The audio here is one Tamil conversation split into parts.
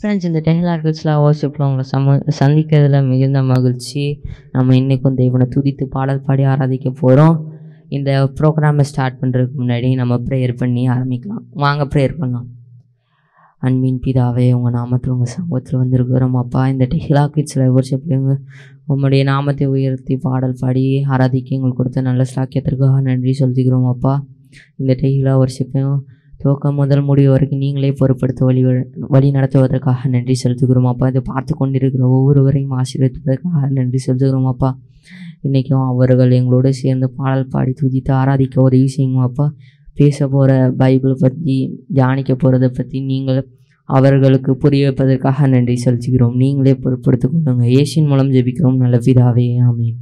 ஃப்ரெண்ட்ஸ், இந்த டெஹிலார்கிள்ஸில் வர்ஷிப்பில் உங்களை சந்திக்கிறதுல மிகுந்த மகிழ்ச்சி. நம்ம இன்றைக்கும் தெய்வனை துதித்து பாடல் பாடி ஆராதிக்க போகிறோம். இந்த ப்ரோக்ராமை ஸ்டார்ட் பண்ணுறதுக்கு முன்னாடி நம்ம ப்ரேயர் பண்ணி ஆரம்பிக்கலாம். வாங்க ப்ரேயர் பண்ணலாம். அன்பின் பிதாவே, உங்கள் நாமத்தில் உங்கள் சமூகத்தில் வந்திருக்கிறோம் அப்பா. இந்த டெஹிலார்கிள்ஸில் வர்ஷிப்லேங்க உங்களுடைய நாமத்தை உயர்த்தி பாடல் பாடி ஆராதிக்க எங்களுக்கு கொடுத்த நல்ல சாக்கியத்திற்காக நன்றி செலுத்துகிறோம் அப்பா. இந்த டெஹிலா வர்ஷிப்பையும் துவக்கம் முதல் முடிவு வரைக்கும் நீங்களே பொறுப்படுத்த வழி நடத்துவதற்காக நன்றி செலுத்துகிறோம் அப்பா. இதை பார்த்து கொண்டிருக்கிற ஒவ்வொருவரையும் ஆசீர்வதிப்பதற்காக நன்றி செலுத்துகிறோம் அப்பா. இன்றைக்கும் அவர்கள் எங்களோடு சேர்ந்து பாடல் பாடி துதித்து ஆராதிக்க உதவி செய்யுங்க அப்பா. பேச போகிற பைபிள் பற்றி தியானிக்க போகிறத பற்றி நீங்கள் அவர்களுக்கு புரிய வைப்பதற்காக நன்றி செலுத்துகிறோம். நீங்களே பொறுப்படுத்திக் கொள்ளுங்க. இயேசுவின் மூலம் ஜெபிக்கிறோம் நல்ல பிதாவே, ஆமென்.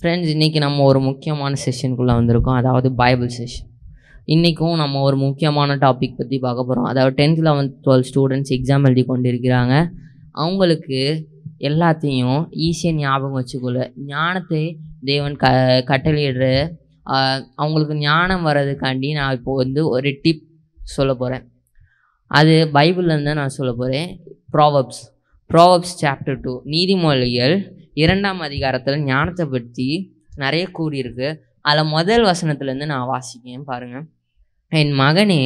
ஃப்ரெண்ட்ஸ், இன்றைக்கி நம்ம ஒரு முக்கியமான செஷனுக்குள்ளே வந்திருக்கோம், அதாவது பைபிள் செஷன். இன்றைக்கும் நம்ம ஒரு முக்கியமான டாபிக் பற்றி பார்க்க போகிறோம். அதாவது 10th 11th 12th students exam எழுதி கொண்டு இருக்கிறாங்க. அவங்களுக்கு எல்லாத்தையும் ஈஸியாக ஞாபகம் வச்சுக்கொள்ள ஞானத்தை தேவன் கட்டளையிடுற அவங்களுக்கு ஞானம் வர்றதுக்காண்டி நான் இப்போது ஒரு டிப் சொல்ல போகிறேன். அது பைபிள்லேருந்து நான் சொல்ல போகிறேன். ப்ராவர்ப்ஸ் சாப்டர் 2 நீதிமொழிகள் 2ஆம் அதிகாரத்தில் ஞானத்தை பற்றி நிறைய கூறியிருக்கு. அதில் முதல் வசனத்துலேருந்து நான் வாசிக்கிறேன் பாருங்கள். என் மகனே,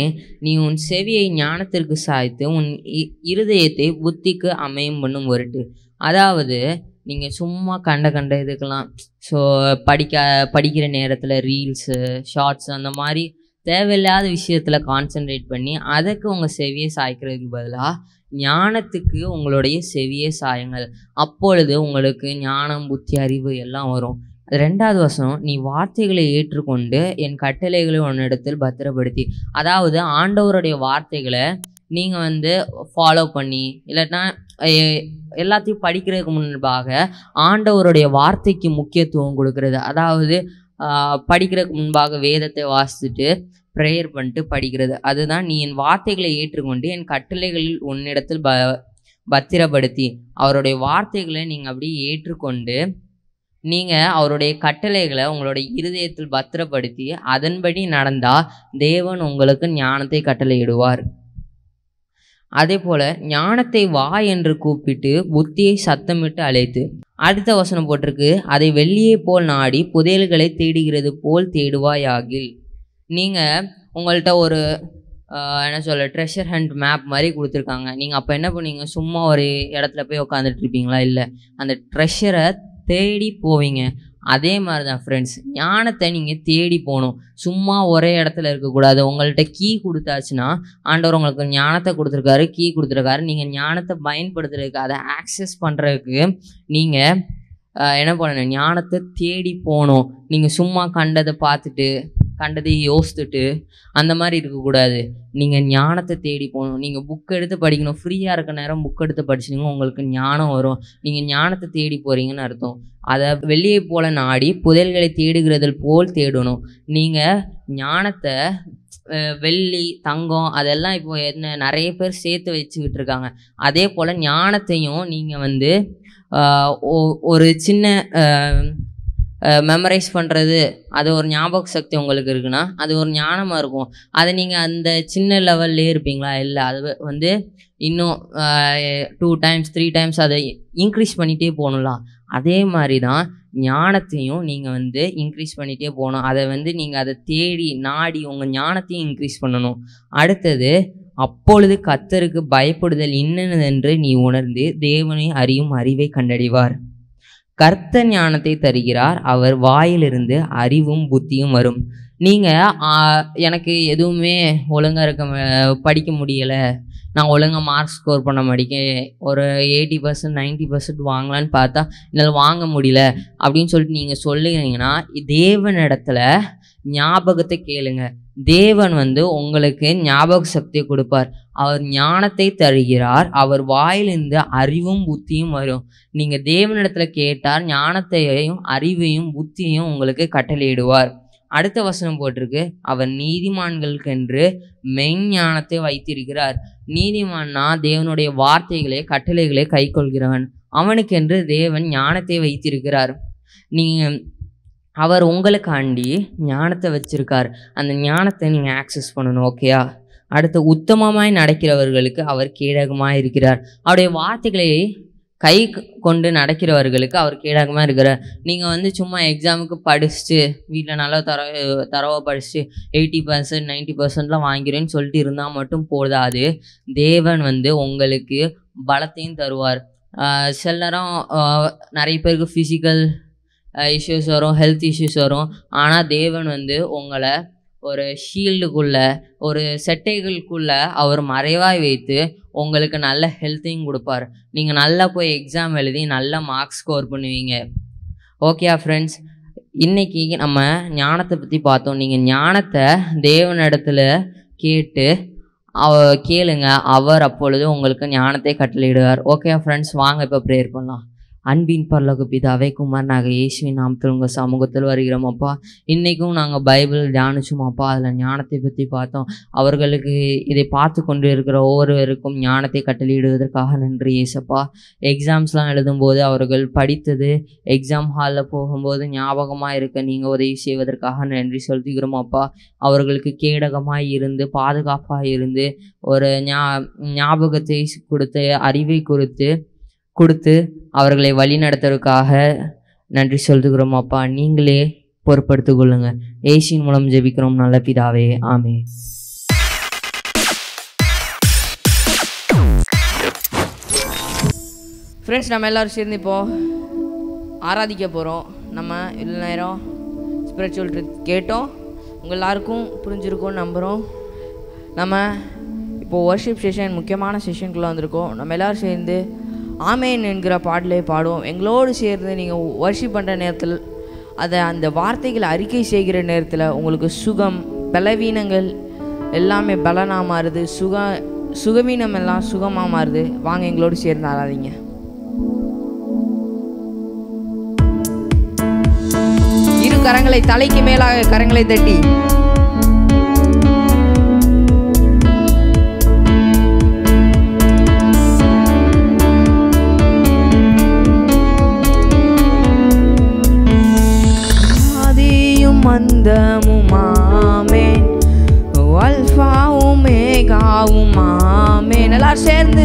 நீ உன் செவியை ஞானத்திற்கு சாய்த்து உன் இருதயத்தை புத்திக்கு அமையும் பண்ணும் ஒருட்டு. அதாவது நீங்கள் சும்மா கண்ட இதுக்கெல்லாம் படிக்கிற நேரத்தில் ரீல்ஸு ஷார்ட்ஸு அந்த மாதிரி தேவையில்லாத விஷயத்தில் கான்சென்ட்ரேட் பண்ணி அதுக்கு உங்கள் செவியை சாய்க்கிறதுக்கு பதிலாக ஞானத்துக்கு உங்களுடைய செவியை சாயுங்கள். அப்பொழுது உங்களுக்கு ஞானம், புத்தி, அறிவு எல்லாம் வரும். 2வது வசனம், நீ வார்த்தைகளை ஏற்றுக்கொண்டு என் கட்டளைகளை உன்னிடத்தில் பத்திரப்படுத்தி. அதாவது ஆண்டவருடைய வார்த்தைகளை நீங்கள் ஃபாலோ பண்ணி, இல்லைன்னா எல்லாத்தையும் படிக்கிறதுக்கு முன்பாக ஆண்டவருடைய வார்த்தைக்கு முக்கியத்துவம் கொடுக்கறது. அதாவது படிக்கிறதுக்கு முன்பாக வேதத்தை வாசிச்சுட்டு ப்ரேயர் பண்ணிட்டு படிக்கிறது. அதுதான் நீ என் வார்த்தைகளை ஏற்றுக்கொண்டு என் கட்டளைகளில் உன்னிடத்தில் பத்திரப்படுத்தி. அவருடைய வார்த்தைகளை நீங்கள் அப்படியே ஏற்றுக்கொண்டு நீங்கள் அவருடைய கட்டளைகளை உங்களுடைய இருதயத்தில் பத்திரப்படுத்தி அதன்படி நடந்தால் தேவன் உங்களுக்கு ஞானத்தை கட்டளையிடுவார். அதே போல் ஞானத்தை வா என்று கூப்பிட்டு புத்தியை சத்தமிட்டு அழைத்து. அடுத்த வசனம் போட்டிருக்கு, அதை வெள்ளியை போல் நாடி புதையல்களை தேடுகிறது போல் தேடுவாயாகில். நீங்கள் உங்கள்கிட்ட ஒரு ட்ரெஷர் ஹண்ட் மேப் மாதிரி கொடுத்துருக்காங்க. நீங்கள் அப்போ என்ன பண்ணுவீங்க? சும்மா ஒரு இடத்துல போய் உட்காந்துட்டு இருப்பீங்களா? இல்லை, அந்த ட்ரெஷரை தேடி போவீங்க. அதே மாதிரி தான் ஃப்ரெண்ட்ஸ், ஞானத்தை நீங்கள் தேடி போகணும். சும்மா ஒரே இடத்துல இருக்கக்கூடாது. உங்கள்கிட்ட கீ கொடுத்தாச்சுன்னா, ஆண்டவர் உங்களுக்கு ஞானத்தை கொடுத்துருக்காரு, கீ கொடுத்துருக்காரு. நீங்கள் ஞானத்தை பயன்படுத்துறதுக்கு, அதை ஆக்சஸ் பண்ணுறதுக்கு நீங்கள் என்ன பண்ணணும்? ஞானத்தை தேடி போகணும். நீங்கள் சும்மா கண்டதை பார்த்துட்டு கண்டதை யோசித்துட்டு அந்த மாதிரி இருக்கக்கூடாது. நீங்கள் ஞானத்தை தேடி போகணும். நீங்கள் புக் எடுத்து படிக்கணும். ஃப்ரீயாக இருக்க நேரம் புக் எடுத்து படிச்சிங்கன்னா உங்களுக்கு ஞானம் வரும். நீங்கள் ஞானத்தை தேடி போகிறீங்கன்னு அர்த்தம். அதை வெளியே போல நாடி புதையல்களை தேடுகிறதில் போல் தேடணும். நீங்கள் ஞானத்தை வெள்ளி, தங்கம் அதெல்லாம் இப்போ என்ன நிறைய பேர் சேர்த்து வச்சுக்கிட்டு இருக்காங்க. அதே போல் ஞானத்தையும் நீங்கள் ஒரு சின்ன மெமரைஸ் பண்ணுறது, அது ஒரு ஞாபக சக்தி உங்களுக்கு இருக்குன்னா அது ஒரு ஞானமாக இருக்கும். அதை நீங்கள் அந்த சின்ன லெவல்லே இருப்பீங்களா? இல்லை, அது இன்னும் 2 times 3 times அதை இன்க்ரீஸ் பண்ணிகிட்டே போகணும்லாம். அதே மாதிரி தான் ஞானத்தையும் நீங்கள் இன்க்ரீஸ் பண்ணிகிட்டே போகணும். அதை நீங்கள் அதை தேடி நாடி உங்கள் ஞானத்தையும் இன்க்ரீஸ் பண்ணணும். அடுத்தது, அப்பொழுது கர்த்தருக்கு பயப்படுதல் இன்னதென்று நீ உணர்ந்து தேவனை அறியும் அறிவை கண்டடைவார். கர்த்தர் ஞானத்தை தருகிறார், அவர் வாயிலிருந்து அறிவும் புத்தியும் வரும். நீங்கள் எனக்கு எதுவுமே ஒழுங்காக படிக்க முடியலை, நான் ஒழுங்காக மார்க் ஸ்கோர் பண்ண ஒரு 80% 90% வாங்கலான்னு பார்த்தா என்னால் வாங்க முடியல அப்படின்னு சொல்லிட்டு நீங்கள் சொல்லுறீங்கன்னா, தேவனிடத்துல ஞாபகத்தை கேளுங்க. தேவன் உங்களுக்கு ஞாபக சக்தியை கொடுப்பார். அவர் ஞானத்தை தருகிறார், அவர் வாயிலிருந்து அறிவும் புத்தியும் வரும். நீங்கள் தேவனிடத்துல கேட்டால் ஞானத்தையும் அறிவையும் புத்தியையும் உங்களுக்கு கட்டளையிடுவார். அடுத்த வசனம் போட்டிருக்கு, அவர் நீதிமான்களுக்கென்று மெய்ஞானத்தை வைத்திருக்கிறார். நீதிமான்னா தேவனுடைய வார்த்தைகளை கட்டளைகளை கை கொள்கிறவன். அவனுக்கென்று தேவன் ஞானத்தை வைத்திருக்கிறார். நீங்கள் அவர் உங்களுக்காண்டி ஞானத்தை வச்சுருக்கார். அந்த ஞானத்தை நீங்கள் ஆக்சஸ் பண்ணணும். ஓகேயா? அடுத்து, உத்தமமாய் நடக்கிறவர்களுக்கு அவர் கேடகமாக இருக்கிறார். அவருடைய வார்த்தைகளை கை கொண்டு நடக்கிறவர்களுக்கு அவர் கேடகமாக இருக்கிறார். நீங்கள் சும்மா எக்ஸாமுக்கு படிச்சுட்டு வீட்டில் நல்லா தரவாக படிச்சுட்டு 80% 90%லாம் வாங்கிறேன்னு சொல்லிட்டு இருந்தால் மட்டும் போதாது. தேவன் உங்களுக்கு பலத்தையும் தருவார். சில நேரம் நிறைய பேருக்கு ஃபிசிக்கல் இஷ்யூஸ் வரும், ஹெல்த் இஷ்யூஸ் வரும். ஆனால் தேவன் உங்களை ஒரு ஷீல்டுக்குள்ளே, ஒரு செட்டைகளுக்குள்ளே அவர் மறைவாய் வைத்து உங்களுக்கு நல்ல ஹெல்த்தையும் கொடுப்பார். நீங்கள் நல்லா போய் எக்ஸாம் எழுதி நல்ல மார்க்ஸ் ஸ்கோர் பண்ணுவீங்க. ஓகேயா ஃப்ரெண்ட்ஸ்? இன்றைக்கி நம்ம ஞானத்தை பற்றி பார்த்தோம். நீங்கள் ஞானத்தை தேவனிடத்தில் கேளுங்க, அவர் அப்பொழுது உங்களுக்கு ஞானத்தை கட்டளையிடுவார். ஓகேயா ஃப்ரெண்ட்ஸ்? வாங்க இப்போ ப்ரேயர் பண்ணலாம். அன்பின் பரலோக பிதாவே, குமாரனாக இயேசுவின் நாமத்தில் உங்கள் சமூகத்தில் வருகிறோம் அப்பா. இன்றைக்கும் நாங்கள் பைபிள் தியானிச்சோம் அப்பா. அதில் ஞானத்தை பற்றி பார்த்தோம். அவர்களுக்கு இதை பார்த்து கொண்டு இருக்கிற ஒவ்வொருவருக்கும் ஞானத்தை கட்டளையிடுவதற்காக நன்றி ஏசப்பா. எக்ஸாம்ஸ்லாம் எழுதும்போது அவர்கள் படித்தது எக்ஸாம் ஹாலில் போகும்போது ஞாபகமாக இருக்க நீங்கள் உதவி செய்வதற்காக நன்றி செலுத்துகிறோம் அப்பா. அவர்களுக்கு கேடகமாக இருந்து, பாதுகாப்பாக இருந்து, ஒரு ஞாபகத்தை கொடுத்து, அறிவை கொடுத்து அவர்களை வழி நடத்துவதற்காக நன்றி சொல்லுகிறோம் அப்பா. நீங்களே பொறுப்படுத்திக் கொள்ளுங்க. இயேசுவின் மூலம் ஜெபிக்கிறோம் நல்ல பிதாவே, ஆமென். ஃப்ரெண்ட்ஸ், நம்ம எல்லோரும் சேர்ந்து இப்போது ஆராதிக்க போகிறோம். நம்ம இவ்வளோ நேரம் ஸ்பிரிச்சுவல் ட்ரூத் கேட்டோம். உங்கள் எல்லாருக்கும் புரிஞ்சிருக்கும்னு நம்புகிறோம். நம்ம இப்போது வர்ஷிப் செஷன், முக்கியமான செஷனுக்குள்ளே வந்திருக்கோம். நம்ம எல்லோரும் சேர்ந்து ஆமேன் என்கிற பாடலே பாடுவோம். எங்களோடு சேர்ந்து நீங்கள் வர்ஷிப் பண்ணுற நேரத்தில், அந்த வார்த்தைகளை அறிக்கை செய்கிற நேரத்தில் உங்களுக்கு சுகம், பலவீனங்கள் எல்லாமே பலனாக மாறுது, சுகவீனம் எல்லாம் சுகமாக மாறுது. வாங்க எங்களோடு சேர்ந்து ஆராதிங்க. இரு கரங்களை தலைக்கு மேலாக கரங்களை தட்டி மந்தமும் ஆமென், அல்ஃபாவும் மேகாவும் ஆமென். எல்லாரும் சேர்ந்து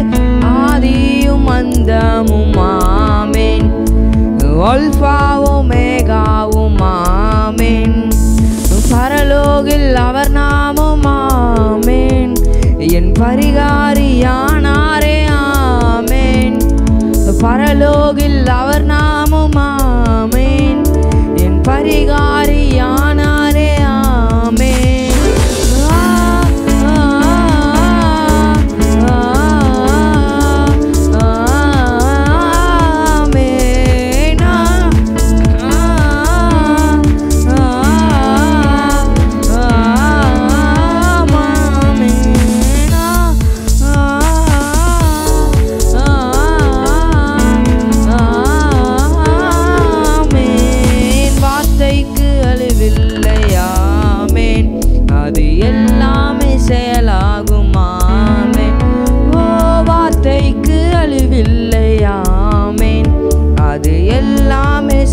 ஆதியும் மந்தமும் ஆமென், அல்ஃபாவும் மேகாவும் ஆமென். பரலோகில் அவர் நாமம் ஆமென், என் பரிகாரியானாரே ஆமென். பரலோகில் அவர் நாமம் ஆமென், என் பரிகாரியானாரே ஆமென்.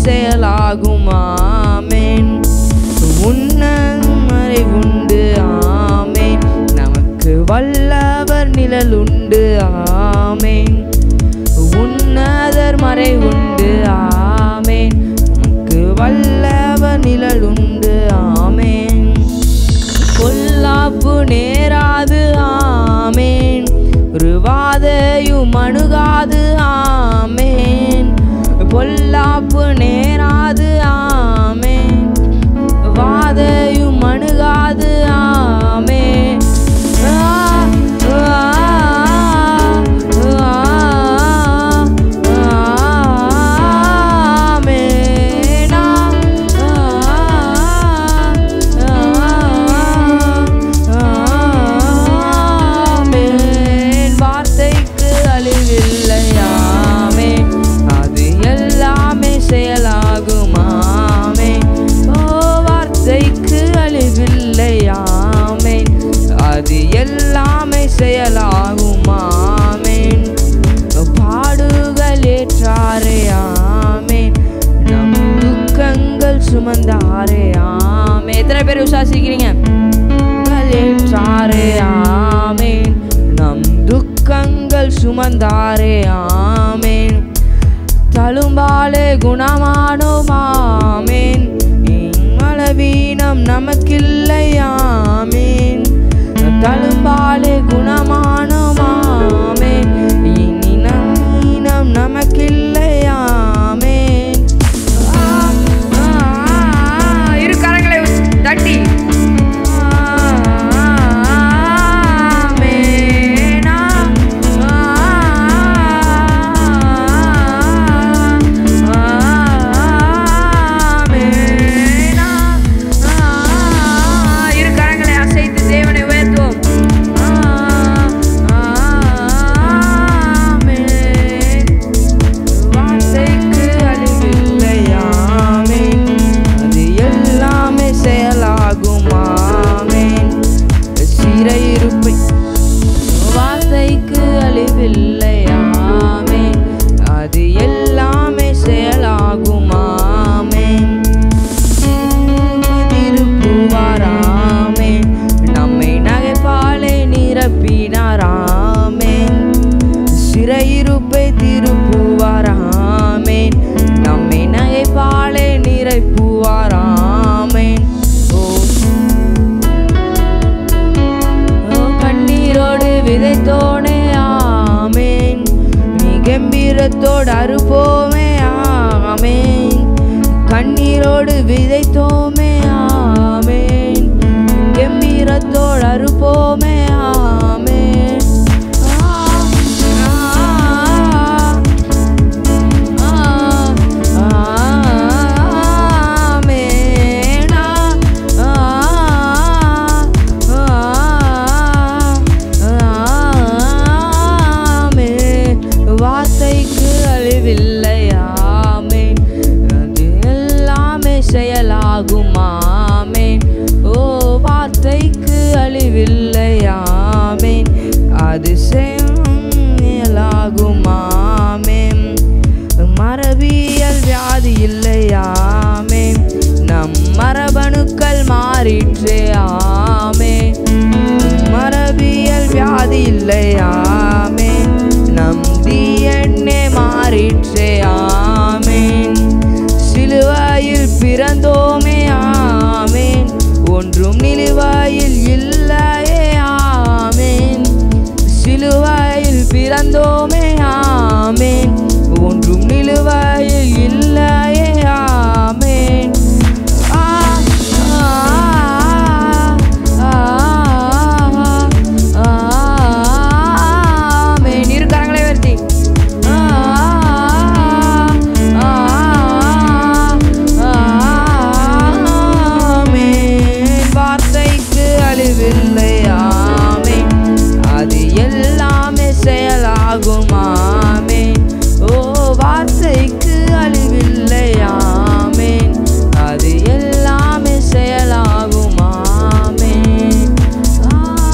செயலாகும் ஆமென். உன்னமறை உண்டு ஆமென், நமக்கு வல்லவர் நிழல் உண்டு ஆமென். உன்னதர் மறை உண்டு ஆமென், நமக்கு வல்லவர் நிழல் உண்டு ஆமென். பொல்லாப்பு நேராது ஆமென், ஒரு வாதையும் அணுகாது ஆமென். பொல்லாப்பு நேராது ஆமென், வாதையும் அணுகாது ஆமென். வார்த்தைக்கு அழிவில்லை ஆமென், அது எல்லாமே செயலாகும் ஆமென். ஓ, வார்த்தைக்கு அழிவில்லை ஆமென், அது எல்லாமே செயலாகும் ஆமென். பாடுகள் ஏற்றாரே ஆமென், நம் துக்கங்கள் சுமந்த பேர் விசுவாசிக்கிறீங்க? ஏற்றாரே ஆமேன். நம் துக்கங்கள் சுமந்தாரே ஆமேன். தழும்பாலே குணமானோம் ஆமேன். மலவீனம் நமக்கில்லை ஆமேன். தழும்பாலே குணமானோம் ஆமேன். இனம் நமக்கில்லை ஆமேன். இரு கரங்களை தட்டி அறுப்போமே ஆமேன். கண்ணீரோடு விதைத்தோமே ஆமேன். கம்பீரத்தோடு அறுப்போமே ஆமேன். மரபியல் வியாதி இல்லையாமே. நம் மரபணுக்கள் மாறிற்றே ஆமே. மரபியல் வியாதி இல்லையாமே. நம் DNA மாறிற்றே ஆமேன். சிலுவையில் பிறந்தோமே ஆமேன். ஒன்றும் நிலுவையில் இல்லையே ஆமேன். சிலுவையில் பிறந்தோமே ஆமேன். ஒன்றும் நிலுவையில் இல்லையே ஆமேன். ஆமேன். இரு கரங்களை உயர்த்தி ஆமேன். வார்த்தைக்கு அழிவில்லை ஆமேன். அது எல்லாமே செயலாகும் ஆமேன். ஓ வார்த்தைக்கு அழிவில்லை ஆமேன். அது எல்லாமே செயலாகும் ஆமேன். ஆமேன்.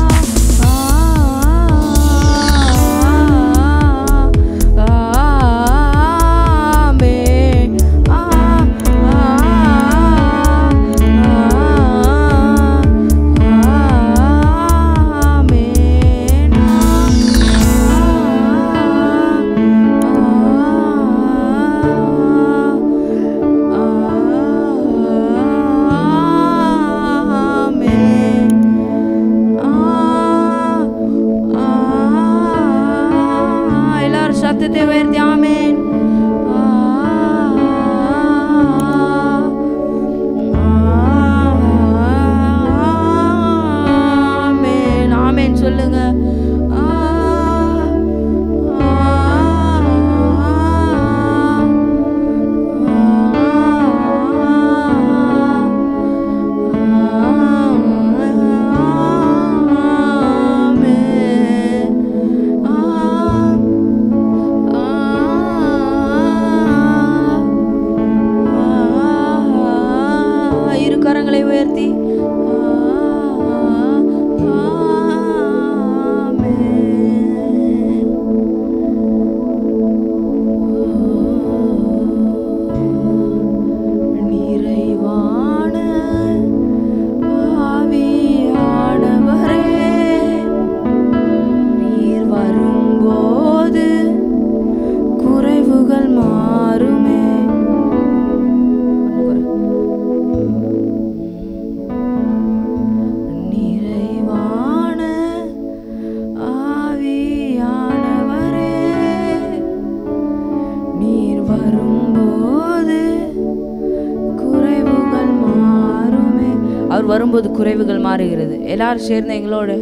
எல்லாரும் சத்தத்தை உயர்த்தி ஆமேன். ஆமேன். ஆமேன் சொல்லுங்க. வரும்போது குறைவுகள் மாறுகிறது. எல்லாரும் சேர்ந்து எங்களோடு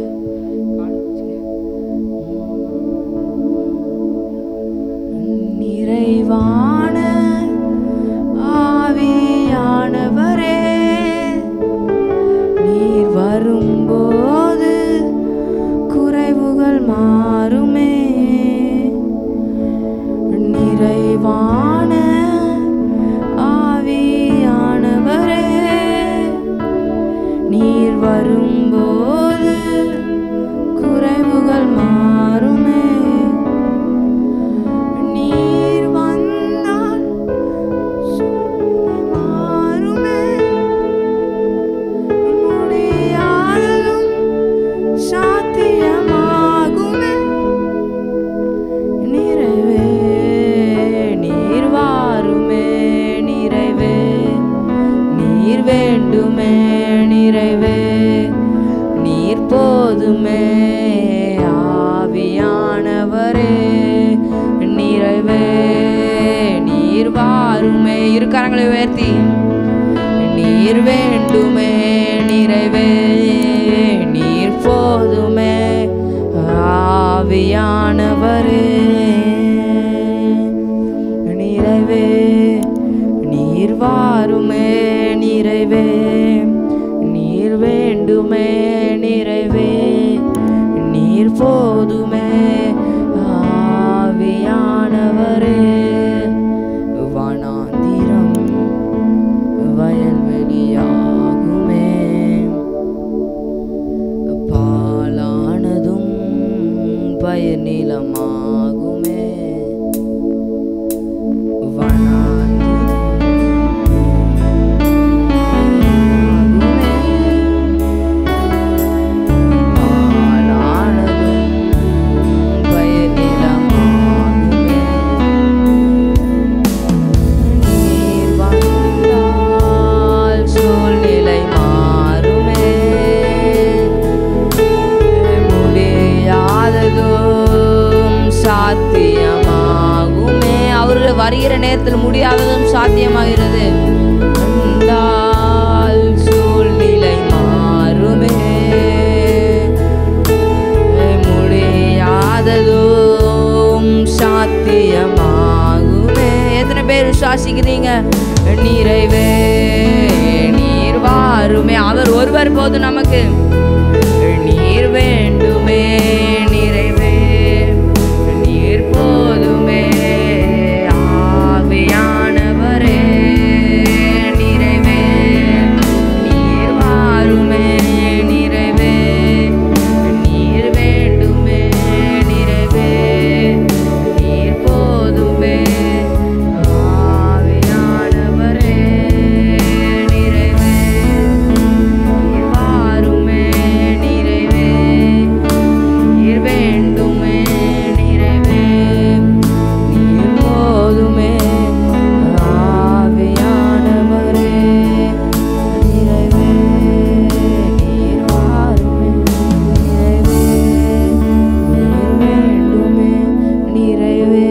நிறைவான ஆவியானவரே நீர் வரும்போது குறைவுகள் மாறுமே. நிறைவான ஆவியானவரே நீர் வரும்போது குறைவுகள் மாறுமே. நீர் வந்தால் மாறுமே. முடியாததும் சாத்தியமாகுமே. நிறைவே நீர் வாருமே. நிறைவே நீர் வேண்டுமே. நிறைவே நீர் போதுமே. ஆவியானவரே நிறைவே நீர் வாருமே. இரு கரங்களை உயர்த்தி நீர் வேண்டுமே. நிறைவே நீர் போதுமே. ஆவியானவரே நிறைவே நீர் வாருமே. நிறைவே நீர் வேண்டுமே. நிறைவே நீர் போதுமே. ஆவியானவரே வனாந்திரம் வயல்வெளியாகுமே. பாலானதும் பயிர் நிலமாகுமே. சாத்தியமாகுமே. அவர்கள் வருகிற நேரத்தில் முடியாததும் சாத்தியமாகிறது. சூழ்நிலை மாறுமே. முடியாததும் சாத்தியமாகுமே. எத்தனை பேர் விசுவாசிக்கிறீங்க? நிறைவே நீர் வாருமே. அவர் ஒருவர் போது நமக்கு நீர் வேண்டுமே. நிறைவே நீர் போதுமே. ஆவியானவரே நிறைவே நீர் வாருமே. நிறைவே நீர் வேண்டுமே. நிறைவே நீர் போதுமே. ஆவியானவரே நிறைவே நீர் வாருமே. நிறைவே நீர் வேண்டுமே. நிறைவே நீர் போதுமே. ஆவியானவரே நிறைவே நீர் வாருமே. நிறைவே நீர் வேண்டுமே. நிறைவே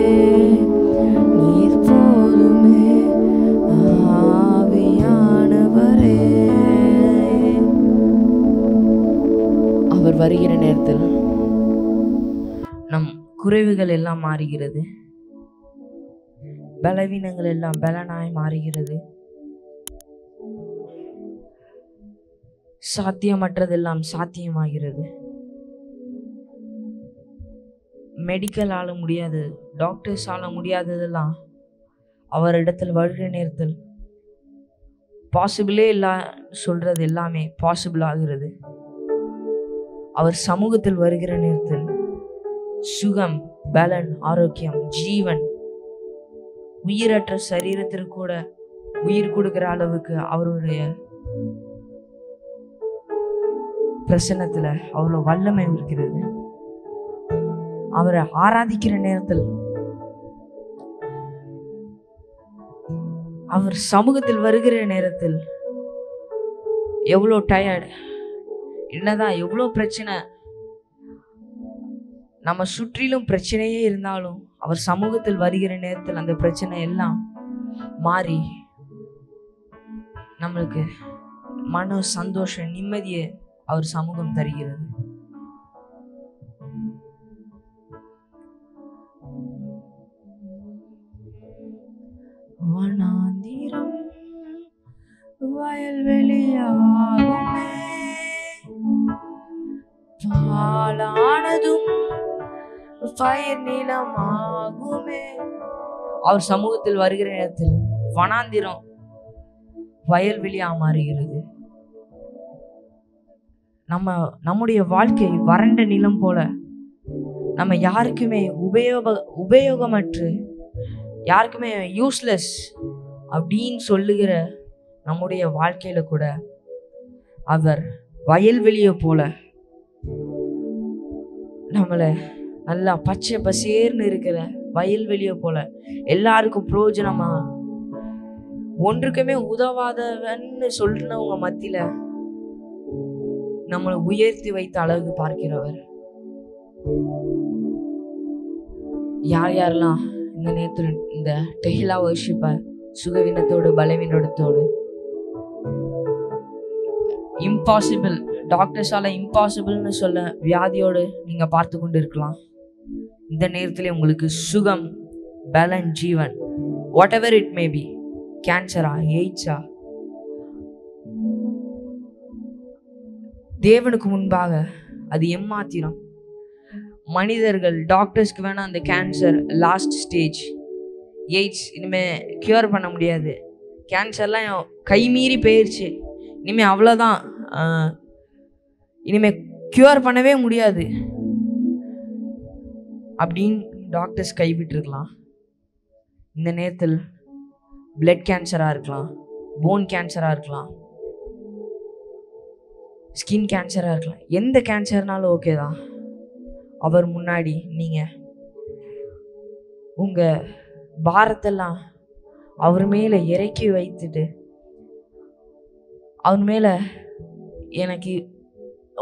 நீர் போதுமே. ஆவியானவரே அவர் வருகிற நேரத்தில் நம் குறைவுகள் எல்லாம் மாறுகிறது. பலவீனங்கள் எல்லாம் பலனாய் மாறுகிறது. சாத்தியமற்றதெல்லாம் சாத்தியமாகிறது. மெடிக்கல் ஆள முடியாது, டாக்டர்ஸ் ஆள முடியாததெல்லாம் அவரிடத்தில் வருகிற நேரத்தில் பாசிபிளே இல்ல சொல்றது எல்லாமே பாசிபிள் ஆகிறது. அவர் சமூகத்தில் வருகிற நேரத்தில் சுகம், பலன், ஆரோக்கியம், ஜீவன், உயிரற்ற சரீரத்திற்கு கூட உயிர் கொடுக்கிற அளவுக்கு அவருடைய பிரசன்னத்துல அவ்வளவு வல்லமை இருக்கிறது. அவரை ஆராதிக்கிற நேரத்தில், அவர் சமூகத்தில் வருகிற நேரத்தில் எவ்வளோ டயர்ட், என்னதான் எவ்வளோ பிரச்சனை நம்ம சுற்றிலும் பிரச்சனையே இருந்தாலும் அவர் சமூகத்தில் வருகிற நேரத்தில் அந்த பிரச்சனை எல்லாம் மாறி நம்மளுக்கு மன சந்தோஷம், நிம்மதியை அவர் சமூகம் தருகிறது. வனாந்திரம் வயல்வெளியாகுமே, பாலானதும் பயிர் நிலமாகுமே. அவர் சமூகத்தில் வருகிற நேரத்தில் வனாந்திரம் வயல்வெளியா மாறுகிறது. நம்முடைய வாழ்க்கை வறண்ட நிலம் போல, நம்ம யாருக்குமே உபயோகமற்று, யாருக்குமே யூஸ்லெஸ் அப்படின்னு சொல்லுகிற நம்முடைய வாழ்க்கையில கூட அவர் வயல்வெளியை போல நம்மளை நல்லா பச்சை பசேர்னு இருக்கிற வயல்வெளியை போல எல்லாருக்கும் பிரயோஜனமா, ஒன்றுக்குமே உதவாதவன்னு சொல்றவங்க மத்தியில நம்மளை உயர்த்தி வைத்த அழகு பார்க்கிறவர். யார் யாரெல்லாம் இந்த நேரத்தில் இந்த டெஹிலா வர்ஷிப்பை சுகவீனத்தோடு பலவீனத்தோடு இம்பாசிபிள், டாக்டர்ஸால இம்பாசிபிள்னு சொல்ல வியாதியோடு நீங்க பார்த்து கொண்டு இருக்கலாம், இந்த நேரத்திலே உங்களுக்கு சுகம், பலன், ஜீவன், whatever it may be, கேன்சரா, எய்ட்ஸா, தேவனுக்கு முன்பாக அது எம்மாத்திரம். மனிதர்கள் டாக்டர்ஸ்க்கு வேணா அந்த கேன்சர் லாஸ்ட் ஸ்டேஜ், எய்ட்ஸ் இனிமே கியூர் பண்ண முடியாது, கேன்சர்லாம் கை மீறி போயிடுச்சு, இனிமே அவ்வளோதான், இனிமே கியூர் பண்ணவே முடியாது அப்படின்னு டாக்டர்ஸ் கைவிட்டிருக்கலாம். இந்த நேரத்தில் பிளட் கேன்சராக இருக்கலாம், போன் கேன்சராக இருக்கலாம், ஸ்கின் கேன்சராக இருக்கலாம், எந்த கேன்சர்னாலும் ஓகே தான். அவர் முன்னாடி நீங்கள் உங்கள் பாரத்தெல்லாம் அவர் மேலே இறக்கி வைத்துட்டு, அவர் மேலே எனக்கு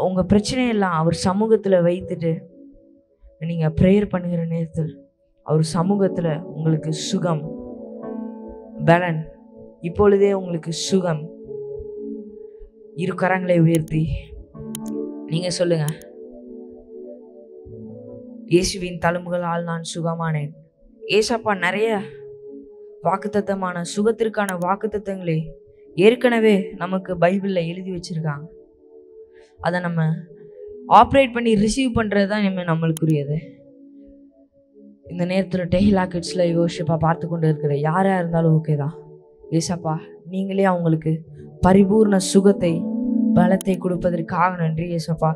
உங்கள் பிரச்சனையெல்லாம் அவர் சமூகத்தில் வைத்துட்டு நீங்கள் ப்ரேயர் பண்ணுகிற நேரத்தில் அவர் சமூகத்தில் உங்களுக்கு சுகம், பலன், இப்பொழுதே உங்களுக்கு சுகம். இரு கரங்களை உயர்த்தி நீங்கள் சொல்லுங்க, இயேசுவின் தழும்புகளால் நான் சுகமானேன். ஏசப்பா நிறைய வாக்குத்தத்தமான சுகத்திற்கான வாக்குத்தத்தங்களே ஏற்கனவே நமக்கு பைபிளில் எழுதி வச்சிருக்காங்க. அதை நம்ம ஆப்ரேட் பண்ணி ரிசீவ் பண்ணுறது தான் இனிமேல் நம்மளுக்குரியது. இந்த நேரத்தில் டெஹிலா கிட்ஸில் யோசிப்பா பார்த்து கொண்டு இருக்கிற யாராக இருந்தாலும் ஓகே தான். ஏசப்பா நீங்களே அவங்களுக்கு பரிபூர்ண சுகத்தை, பலத்தை கொடுப்பதற்காக நன்றி ஏசப்பா.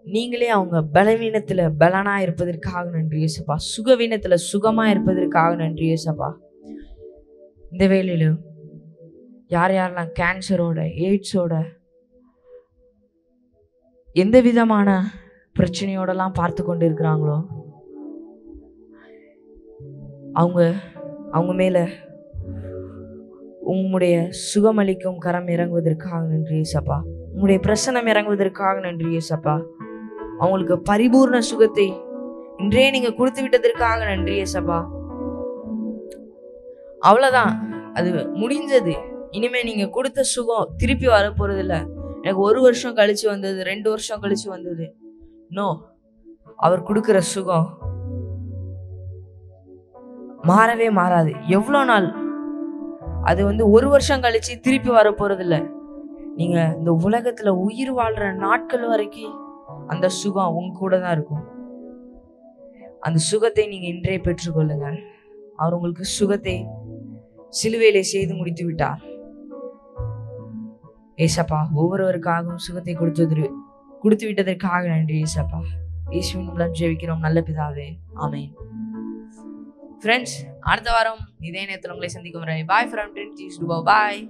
நீங்களே அவங்க பலவீனத்தில் பலனாக இருப்பதற்காக நன்றி ஏசப்பா. சுகவீனத்தில் சுகமாக இருப்பதற்காக நன்றி ஏசப்பா. இந்த வேளையிலும் யார் யாரெல்லாம் கேன்சரோட, எய்ட்ஸோட, எந்த விதமான பிரச்சனையோடலாம் பார்த்து கொண்டு இருக்கிறாங்களோ அவங்க மேலே உம்முடைய சுகமளிக்கும் கரம் இறங்குவதற்காக நன்றி ஏசப்பா. உம்முடைய பிரசன்னம் இறங்குவதற்காக நன்றி ஏசப்பா. அவங்களுக்கு பரிபூர்ண சுகத்தை இன்றே நீங்க கொடுத்து விட்டதற்காக நன்றி ஏசப்பா. அவ்வளவுதான், அது முடிஞ்சது. இனிமே நீங்க கொடுத்த சுகம் திருப்பி வரப்போறது இல்லை. எனக்கு 1 வருஷம் கழிச்சு வந்தது, 2 வருஷம் கழிச்சு வந்தது, நோ. அவர் கொடுக்கிற சுகம் மாறவே மாறாது. எவ்வளோ நாள் அது 1 வருஷம் கழிச்சு திருப்பி வரப்போறது இல்லை. நீங்க இந்த உலகத்துல உயிர் வாழ்ற நாட்கள் வரைக்கும் அந்த சுகம் உங்க கூட தான் இருக்கும். அந்த சுகத்தை நீங்க இன்றே பெற்றுக்கொள்ளுங்கள். அவர் உங்களுக்கு சுகத்தை சிலுவையிலே செய்து முடித்து விட்டார் ஏசப்பா. ஒவ்வொருவருக்காகவும் சுகத்தை கொடுத்து விட்டதற்காக நன்றி ஏசப்பா. இயேசுவின் மூலம் ஜெபிக்கிறோம் நல்ல பிதாவே, ஆமென். ஃப்ரெண்ட்ஸ், அடுத்த வாரம் இதே நேரத்தில் உங்களை சந்திக்கும் வரை பாய் ஃப்ரம் ட்ரினிட்டி. பாய்.